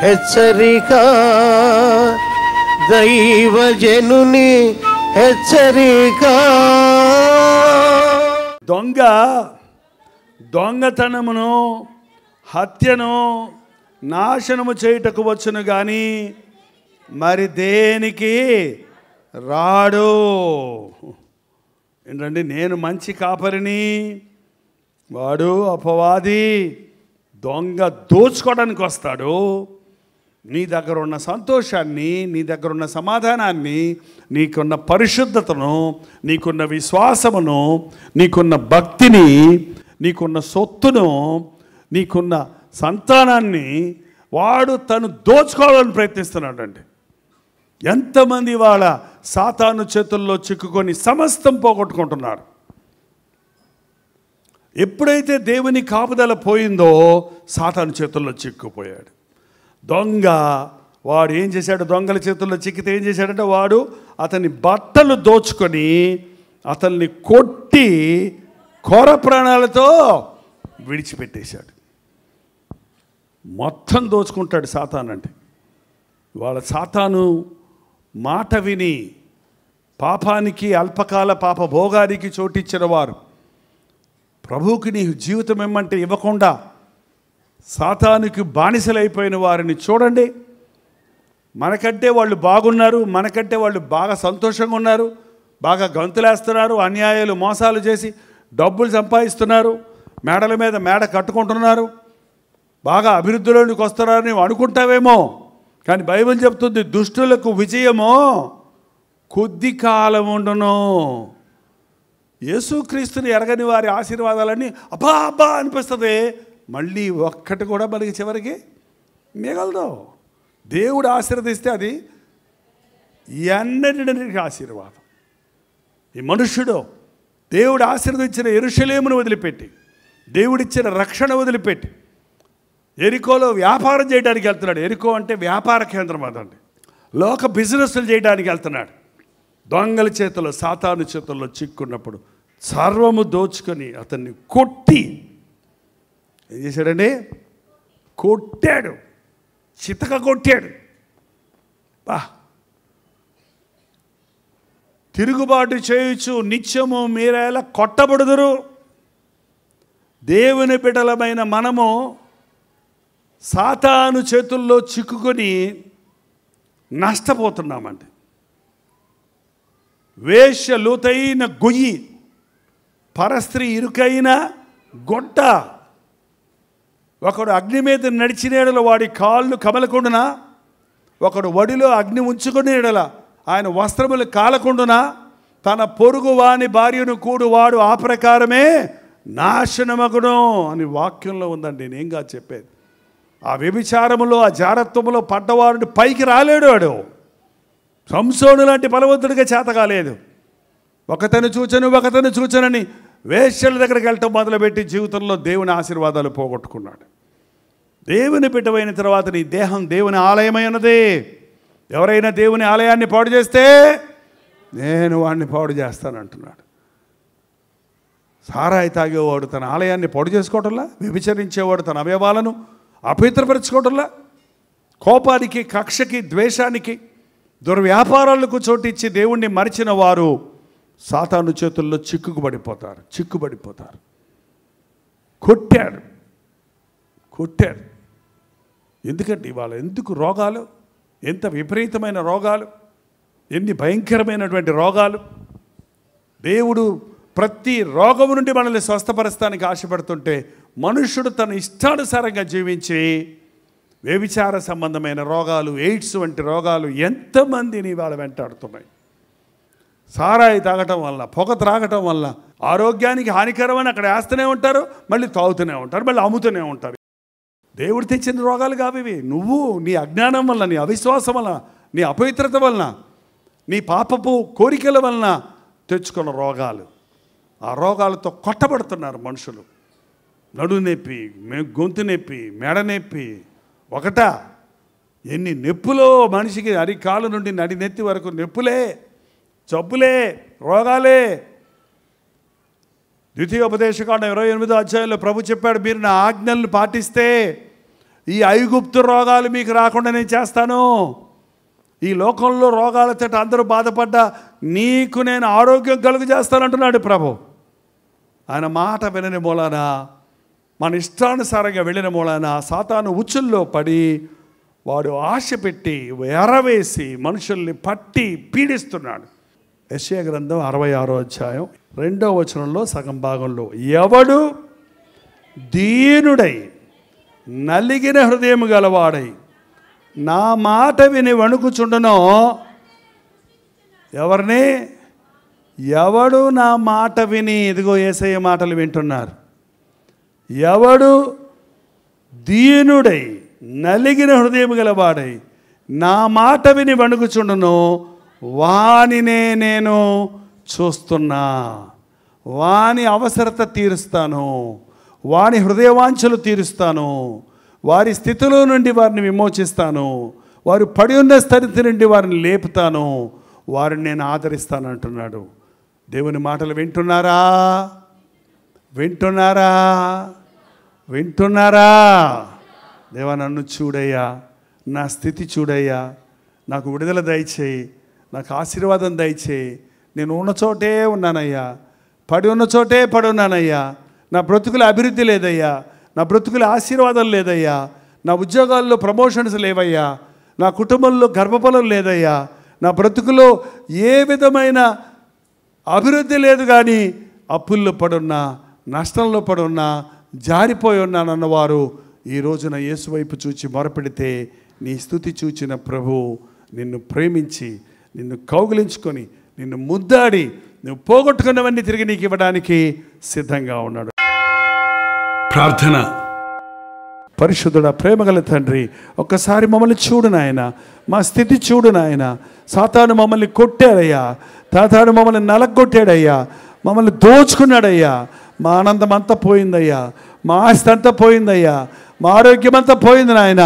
హెచ్చరిక, దైవజనుని హెచ్చరిక. దొంగతనమును హత్యను నాశనము చేయుటకు వచ్చును గాని మరి దేనికి రాడు. ఏంటంటే నేను మంచి కాపరిని, వాడు అపవాది దొంగ దోచుకోవడానికి వస్తాడు. నీ దగ్గర ఉన్న సంతోషాన్ని, నీ దగ్గర ఉన్న సమాధానాన్ని, నీకున్న పరిశుద్ధతను, నీకున్న విశ్వాసమును, నీకున్న భక్తిని, నీకున్న సొత్తును, నీకున్న సంతానాన్ని వాడు తను దోచుకోవాలని ప్రయత్నిస్తున్నాడండి. ఎంతమంది వాళ్ళ సాతాను చేతుల్లో చిక్కుకొని సమస్తం పోగొట్టుకుంటున్నారు. ఎప్పుడైతే దేవుని కాపుదల పోయిందో సాతాను చేతుల్లో చిక్కుపోయాడు. దొంగ వాడు ఏం చేశాడు? దొంగల చేతుల్లో చిక్కితే ఏం చేశాడంటే వాడు అతని బట్టలు దోచుకొని అతన్ని కొట్టి కోర ప్రాణాలతో విడిచిపెట్టేశాడు. మొత్తం దోచుకుంటాడు సాతాను. అంటే వాళ్ళ సాతాను మాట విని పాపానికి, అల్పకాల పాప భోగానికి చోటిచ్చిన వారు ప్రభువుకి నీ జీవితం ఏమంటే ఇవ్వకుండా సాతానుకి బానిసలైపోయిన వారిని చూడండి. మనకంటే వాళ్ళు బాగున్నారు, మనకంటే వాళ్ళు బాగా సంతోషంగా ఉన్నారు, బాగా గంతులేస్తున్నారు, అన్యాయాలు మోసాలు చేసి డబ్బులు సంపాదిస్తున్నారు, మేడల మీద మేడ కట్టుకుంటున్నారు, బాగా అభివృద్ధిలోనికి వస్తున్నారని అనుకుంటావేమో. కానీ బైబిల్ చెప్తుంది దుష్టులకు విజయమో కొద్ది కాలం ఉండును. యేసుక్రీస్తుని ఎరగని వారి ఆశీర్వాదాలన్నీ అబ్బా అబ్బా అనిపిస్తుంది, మళ్ళీ ఒక్కటి కూడా మనకి చివరికి మిగలదు. దేవుడు ఆశీర్వదిస్తే అది ఎన్నటికి ఆశీర్వాదం. ఈ మనుష్యుడు దేవుడు ఆశీర్వదించిన యెరూషలేమును వదిలిపెట్టి, దేవుడిచ్చిన రక్షణ వదిలిపెట్టి ఎరికోలో వ్యాపారం చేయడానికి వెళ్తున్నాడు. ఎరికో అంటే వ్యాపార కేంద్రం అదండి. లోక బిజినెస్లు చేయడానికి వెళ్తున్నాడు. దొంగల చేతుల్లో, సాతాను చేతుల్లో చిక్కున్నప్పుడు సర్వము దోచుకొని అతన్ని కొట్టి ఏం చేశాడండి? కొట్టాడు, చితక కొట్టాడు. తిరుగుబాటు చేయొచ్చు నిత్యము మీరేలా కొట్టబడుదురు. దేవుని బిడ్డలమైన మనము సాతాను చేతుల్లో చిక్కుకొని నష్టపోతున్నామండి. వేశ్య లోతైన గొయ్యి, పరస్త్రీ ఇరుకైన గొడ్డ. ఒకడు అగ్ని మీద నడిచిన ఎడల వాడి కాళ్ళు కమలకుండునా, ఒకడు వడిలో అగ్ని ఉంచుకునే ఎడల ఆయన వస్త్రములు కాలకుండునా, తన పొరుగు వాని భార్యను కూడు వాడు ఆ ప్రకారమే నాశనమగును అని వాక్యంలో ఉందండి. నేనేంగా చెప్పేది, ఆ వ్యభిచారములో, ఆ జారత్వములో పడ్డవాడిని పైకి రాలేడు. వాడు సంసోను లాంటి బలవంతుడిగా చేత కాలేదు. ఒకతను చూచనని వేశ్యల దగ్గరికి వెళ్ళటం మొదలుపెట్టి జీవితంలో దేవుని ఆశీర్వాదాలు పోగొట్టుకున్నాడు. దేవుని బిడ్డవైన తర్వాత నీ దేహం దేవుని ఆలయమై ఉన్నది. ఎవరైనా దేవుని ఆలయాన్ని పాడు చేస్తే నేను వాడిని పాడు చేస్తానంటున్నాడు. సారాయి తాగేవాడు తన ఆలయాన్ని పాడు చేసుకోవటంలా, వ్యభిచరించేవాడు తన అవయవాలను అపవిత్రపరచుకోవటంలా, కోపానికి, కక్షకి, ద్వేషానికి, దుర్వ్యాపారాలకు చోటిచ్చి దేవుణ్ణి మరిచిన వారు సాతాను చేతుల్లో చిక్కుబడిపోతారు. కొట్టాడు. ఎందుకంటే ఇవాళ ఎందుకు రోగాలు, ఎంత విపరీతమైన రోగాలు, ఎన్ని భయంకరమైనటువంటి రోగాలు. దేవుడు ప్రతి రోగము నుండి మనల్ని స్వస్థపరచడానికి ఆశపడుతుంటే మనుష్యుడు తన ఇష్టానుసారంగా జీవించి వ్యభిచార సంబంధమైన రోగాలు, ఎయిడ్స్ వంటి రోగాలు ఎంతమందిని ఇవాళ వెంటాడుతున్నాయి. సారాయి తాగటం వల్ల, పొగ త్రాగటం వల్ల ఆరోగ్యానికి హానికరమని అక్కడ వేస్తూనే ఉంటారు, మళ్ళీ తాగుతూనే ఉంటారు, మళ్ళీ అమ్ముతూనే ఉంటారు. దేవుడు తెచ్చిన రోగాలు కావివి. నువ్వు నీ అజ్ఞానం వల్ల, నీ అవిశ్వాసం వలన, నీ అపవిత్రత వలన, నీ పాపపు కోరికల వలన తెచ్చుకున్న రోగాలు. ఆ రోగాలతో కొట్టబడుతున్నారు మనుషులు. నడు నొప్పి, గొంతు నొప్పి, మెడ నొప్పి, ఒకటా ఎన్ని నొప్పులో మనిషికి అరికాలు నుండి నడినెత్తి వరకు నొప్పులే, జబ్బులే, రోగాలే. ద్వితీయోపదేశకాండం 28వ అధ్యాయంలో ప్రభు చెప్పాడు, మీరు నా ఆజ్ఞలను పాటిస్తే ఈ ఐగుప్తు రోగాలు మీకు రాకుండా నేను చేస్తాను. ఈ లోకంలో రోగాలతో అందరూ బాధపడ్డా నీకు నేను ఆరోగ్యం కలుగు చేస్తానంటున్నాడు ప్రభు. ఆయన మాట వినని మూలాన, మన ఇష్టానుసారంగా వెళ్ళిన మూలాన సాతాను ఉచ్చుల్లో పడి వాడు ఆశ పెట్టి ఎరవేసి మనుషుల్ని పట్టి పీడిస్తున్నాడు. యెషయా గ్రంథం 66వ అధ్యాయం 2వ వచనంలో సగం భాగంలో, ఎవడు దీనుడై నలిగిన హృదయం గలవాడై నా మాట విని వణుకుచుండునో, ఎవడు నా మాట విని, ఇదిగో యేసయ్య మాటలు వింటున్నారు, ఎవడు దీనుడై నలిగిన హృదయం గలవాడై నా మాట విని వణుకుచుండునో వానినే నేను చూస్తున్నా. వాని అవసరత తీరుస్తాను, వాని హృదయవాంఛలు తీరుస్తాను, వారి స్థితిలో నుండి వారిని విమోచిస్తాను, వారు పడి ఉన్న స్థితి నుండి వారిని లేపుతాను, వారిని నేను ఆదరిస్తాను అంటున్నాడు. దేవుని మాటలు వింటున్నారా? వింటున్నారా? వింటున్నారా? దేవా, నన్ను చూడయ్యా, నా స్థితి చూడయ్యా, నాకు విడుదల దయచేయి, నాకు ఆశీర్వాదం దయచేయి. నేను ఉన్న చోటే ఉన్నానయ్యా, పడి ఉన్న చోటే పడి ఉన్నానయ్యా. నా బ్రతుకుల అభివృద్ధి లేదయ్యా, నా బ్రతుకుల ఆశీర్వాదం లేదయ్యా, నా ఉద్యోగాల్లో ప్రమోషన్స్ లేవయ్యా, నా కుటుంబంలో గర్భఫలం లేదయ్యా, నా బ్రతుకులో ఏ విధమైన అభివృద్ధి లేదు, కానీ అప్పుల్లో పడున్నా, నష్టంలో పడున్నా, జారిపోయి ఉన్నానన్నవారు ఈ రోజున యేసు వైపు చూచి మొరపెడితే నీ స్తుతి చూచిన ప్రభు నిన్ను ప్రేమించి నిన్ను కౌగిలించుకొని నిన్ను ముద్దాడి నువ్వు పోగొట్టుకున్నవన్నీ తిరిగి నీకు ఇవ్వడానికి సిద్ధంగా ఉన్నాడు. ప్రార్థన. పరిశుద్ధుడా, ప్రేమగల తండ్రి, ఒక్కసారి మమ్మల్ని చూడు నాయన, మా స్థితి చూడు నాయన. సాతాను మమ్మల్ని కొట్టాడయ్యా, సాతాను మమ్మల్ని నలగొట్టాడయ్యా, మమ్మల్ని దోచుకున్నాడయ్యా. మా ఆనందం అంతా పోయిందయ్యా, మా ఆస్తి అంతా పోయిందయ్యా, మా ఆరోగ్యం అంతా పోయింది నాయన.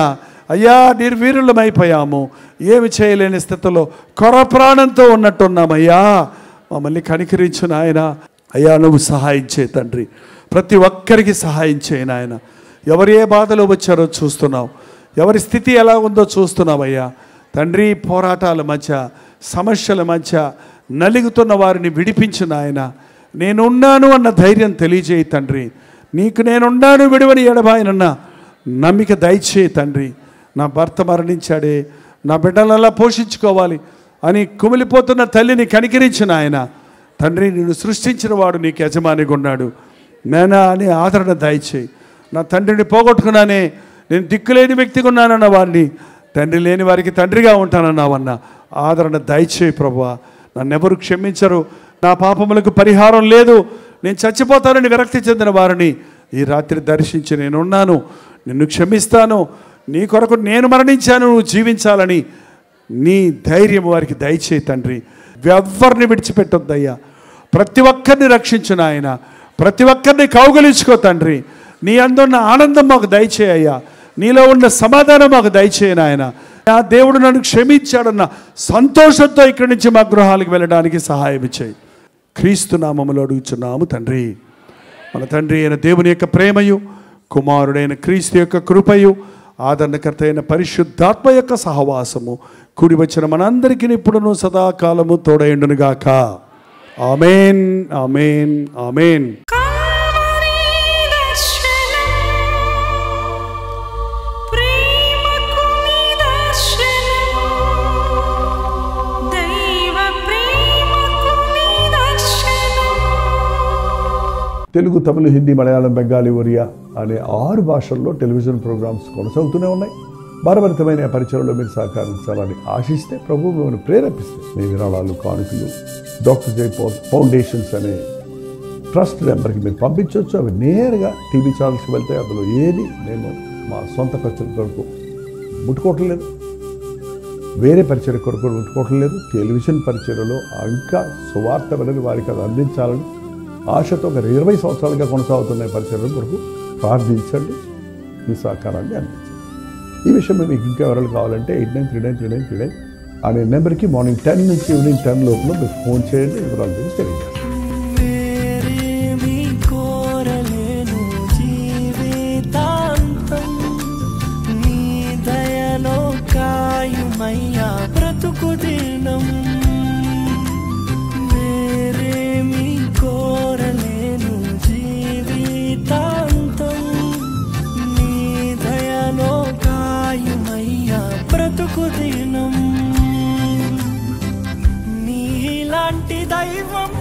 అయ్యా, నిర్వీర్యులమైపోయాము, ఏమి చేయలేని స్థితిలో కొర ప్రాణంతో ఉన్నట్టున్నామయ్యా. మమ్మల్ని కనికరించు నాయన. అయ్యా, నువ్వు సహాయం చేయి తండ్రి, ప్రతి ఒక్కరికి సహాయం చేయి నాయన. ఎవరు ఏ బాధలో వచ్చారో చూస్తున్నావు, ఎవరి స్థితి ఎలా ఉందో చూస్తున్నావయ్యా తండ్రి. పోరాటాల మధ్య, సమస్యల మధ్య నలుగుతున్న వారిని విడిపించు నాయన. నేనున్నాను అన్న ధైర్యం తెలియజేయి తండ్రి. నీకు నేనున్నాను, విడువని ఎడబాయనన్న నమ్మిక దయచేయి తండ్రి. నా భర్త మరణించాడే, నా బిడ్డలలా పోషించుకోవాలి అని కుమిలిపోతున్న తల్లిని కనికరించిన ఆయన తండ్రి. నిన్ను సృష్టించిన వాడు నీకు యజమానిగా ఉన్నాడు నేనా అని ఆదరణ దయచేయి. నా తండ్రిని పోగొట్టుకున్నానే, నేను దిక్కులేని వ్యక్తిగా ఉన్నానన్న వారిని తండ్రి లేని వారికి తండ్రిగా ఉంటానన్నావన్న ఆదరణ దయచేయి ప్రభువా. నన్నెవరు క్షమించరు, నా పాపములకు పరిహారం లేదు, నేను చచ్చిపోతానని విరక్తి చెందిన వారిని ఈ రాత్రి దర్శించి నేనున్నాను, నిన్ను క్షమిస్తాను, నీ కొరకు నేను మరణించాను, నువ్వు జీవించాలని నీ ధైర్యం వారికి దయచేయి తండ్రి. ఎవరిని విడిచిపెట్టొద్దయ్యా, ప్రతి ఒక్కరిని రక్షించు నాయన, ప్రతి ఒక్కరిని కౌగలించుకో తండ్రి. నీ అందున్న ఆనందం మాకు దయచేయ్యా, నీలో ఉన్న సమాధానం మాకు దయచేయి నాయన. నా దేవుడు నన్ను క్షమించాడన్న సంతోషంతో ఇక్కడి నుంచి మా గృహాలకు వెళ్ళడానికి సహాయం చేయి. క్రీస్తు నామములో అడుగుచున్నాము తండ్రి. మన తండ్రి అయిన దేవుని యొక్క ప్రేమయు, కుమారుడైన క్రీస్తు యొక్క కృపయు, ఆదరణకర్త అయిన పరిశుద్ధాత్మ యొక్క సహవాసము కూడి వచ్చిన మనందరికీ ఇప్పుడును సదాకాలము తోడైండునుగాక. ఆమేన్, ఆమేన్, ఆమేన్. తెలుగు, తమిళ, హిందీ, మలయాళం, బెంగాలీ, ఒరియా అనే 6 భాషల్లో టెలివిజన్ ప్రోగ్రామ్స్ కొనసాగుతూనే ఉన్నాయి. భారభరితమైన పరిచయంలో మీరు సహకరించాలని ఆశిస్తే ప్రభువు మిమ్మల్ని ప్రేరేపిస్తే మీ విరాళాలు, కానుకలు డాక్టర్ జైపాల్ ఫౌండేషన్స్ అనే ట్రస్ట్ నెంబర్కి మీరు పంపించవచ్చు. అవి నేరుగా టీవీ ఛానల్స్కి వెళ్తాయి. అందులో ఏది నేను మా సొంత పరిచయం కొరకు ముట్టుకోవటం లేదు, వేరే పరిచయం కొరకు ముట్టుకోవటం లేదు. టెలివిజన్ పరిచయలో ఇంకా సువార్త వెళ్ళని వారికి అది అందించాలని ఆశతో ఒక 20 సంవత్సరాలుగా కొనసాగుతున్న పరిచయం కొరకు ప్రార్థించండి, మీ సహకారాన్ని అందించండి. ఈ విషయం మీకు ఇంకా వివరాలు కావాలంటే 89393939 అనే నెంబర్కి మార్నింగ్ 10 నుంచి ఈవినింగ్ 10 లోపల మీరు ఫోన్ చేయండి. వివరాలు గురించి తెలియజేస్తాను. దైవం